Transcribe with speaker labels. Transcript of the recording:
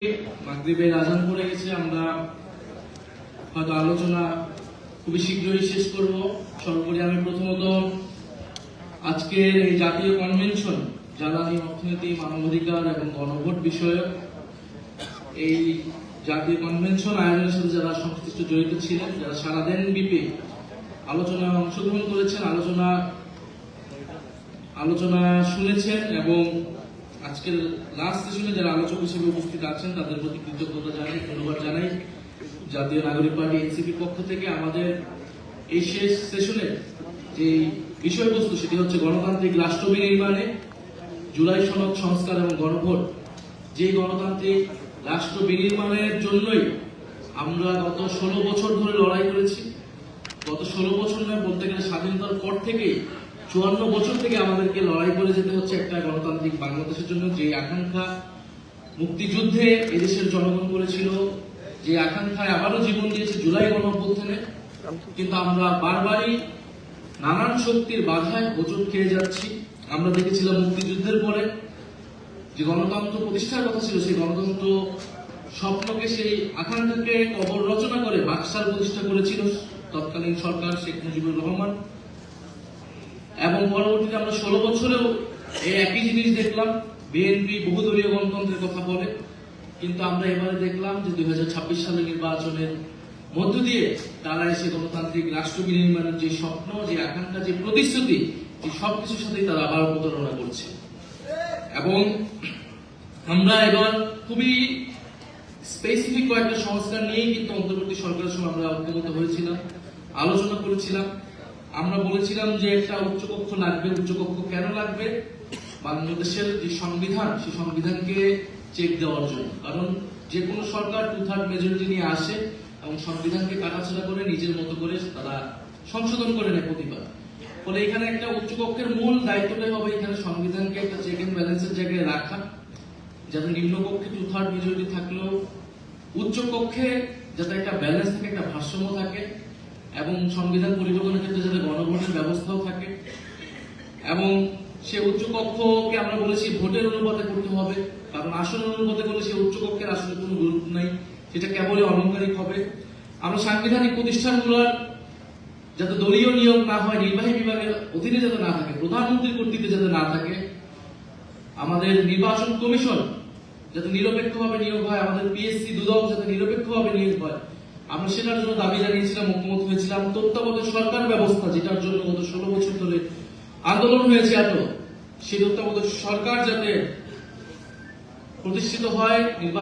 Speaker 1: মাগরিবের আজান পড়ে গেছে। আমরা হয়তো আলোচনা খুবই শীঘ্রই শেষ করব। সর্বোপরি আমি প্রথমত আজকের এই জাতীয় কনভেনশন জ্বালানি, অর্থনীতি, মানবাধিকার এবং গণভোট বিষয়ক এই জাতীয় কনভেনশন আয়োজনের সাথে যারা সংশ্লিষ্ট জড়িত ছিলেন, যারা সারাদিন ব্যাপী আলোচনায় অংশগ্রহণ করেছেন, আলোচনা শুনেছেন এবং আজকের লাস্ট সেশনে যারা আলোচক হিসেবে উপস্থিত আছেন তাদের প্রতি কৃতজ্ঞতা জানাই, ধন্যবাদ জানাই। জাতীয় নাগরিক পার্টি এনসিপির পক্ষ থেকে আমাদের এই শেষ সেশনে যে বিষয়বস্তু সেটি হচ্ছে গণতান্ত্রিক রাষ্ট্র বিনির্মাণে জুলাই সনদ সংস্কার এবং গণভোট। যে গণতান্ত্রিক রাষ্ট্র বিনির্মাণের জন্যই আমরা গত 16 বছর ধরে লড়াই করেছি। গত 16 বছর নয়, বলতে গেলে স্বাধীনতার পর থেকে 54 বছর থেকে আমাদেরকে লড়াই করে যেতে হচ্ছে একটা গণতান্ত্রিক বাংলাদেশের জন্য। যে আকাঙ্ক্ষা মুক্তিযুদ্ধে এদেশের জনগণ করেছিল, যে আকাঙ্ক্ষায় আবারও জীবন দিয়েছে জুলাই গণঅভ্যুত্থানে, কিন্তু আমরা বারবারই নানান শক্তির বাধায় হোঁচট খেয়ে যাচ্ছি। আমরা দেখেছিলাম মুক্তিযুদ্ধের পরে যে গণতন্ত্র প্রতিষ্ঠার কথা ছিল, সেই গণতন্ত্র স্বপ্নকে, সেই আকাঙ্ক্ষাকে কবর রচনা করে বাকশাল প্রতিষ্ঠা করেছিল তৎকালীন সরকার শেখ মুজিবুর রহমান। এবং পরবর্তীতে আমরা 16 বছরেও এই একই জিনিস দেখলাম। বিএনপি বহুদলীয় গণতন্ত্রের কথা বলে, কিন্তু আমরা এবারে দেখলাম যে 2026 সালের নির্বাচনের মধ্য দিয়ে তারা এসে গণতান্ত্রিক রাষ্ট্র বিনির্মাণের যে স্বপ্ন, যে আকাঙ্ক্ষা, যে প্রতিশ্রুতি, যে সবকিছুর সাথেই তারা আবার প্রতারণা করছে। এবং আমরা এবার খুবই স্পেসিফিক কয়েকটা সংস্কার নিয়েই কিন্তু অন্তর্বর্তী সরকারের সময় আমরা ঐক্যমত হয়েছিলাম, আলোচনা করেছিলাম। আমরা বলেছিলাম যে একটা উচ্চকক্ষ লাগবে। উচ্চকক্ষ কেন লাগবে? বাংলাদেশের যে সংবিধান, সেই সংবিধানকে চেক দেওয়ার জন্য। কারণ যে কোনো সরকার 2/3 মেজরিটি নিয়ে আসে এবং সংবিধানকে কাটাছাড়া করে নিজের মতো করে তারা সংশোধন করে নেয় প্রতিবার। ফলে এখানে একটা উচ্চকক্ষের মূল দায়িত্বটাই হবে এখানে সংবিধানকে একটা চেক এন্ড ব্যালেন্সের জায়গায় রাখা, যাতে নিম্নকক্ষে 2/3 মেজরিটি থাকলেও উচ্চকক্ষে যাতে একটা ব্যালেন্স থাকে, একটা ভারসাম্য থাকে, এবং সংবিধান পরিবর্তনের ক্ষেত্রে যাতে গণভোটের ব্যবস্থাও থাকে। এবং সে উচ্চকক্ষকে আমরা বলেছি ভোটের অনুপাতে করতে হবে, কারণ আসন অনুপাতে করলে সে উচ্চকক্ষের আসলে কোনো গুরুত্ব নাই, সেটা কেবলই অলংকারিক হবে। আমরা সাংবিধানিক প্রতিষ্ঠানগুলোর যাতে দলীয় নিয়োগ না হয়, নির্বাহী বিভাগের অধীনে যাতে না থাকে, প্রধানমন্ত্রীর কর্তৃত্বে যাতে না থাকে, আমাদের নির্বাচন কমিশন যাতে নিরপেক্ষভাবে নিয়োগ হয়, আমাদের পিএসসি দুদক যাতে নিরপেক্ষভাবে নিয়োগ হয়, আমরা সেটার জন্য দাবি জানিয়েছিলাম, ঐক্যমত হয়েছিলাম। তত্ত্বাবধায়ক সরকার ব্যবস্থা, যেটার জন্য গত 16 বছর ধরে আন্দোলন হয়েছে এত, সেই তত্ত্বাবধায়ক সরকার যাতে প্রতিষ্ঠিত হয়।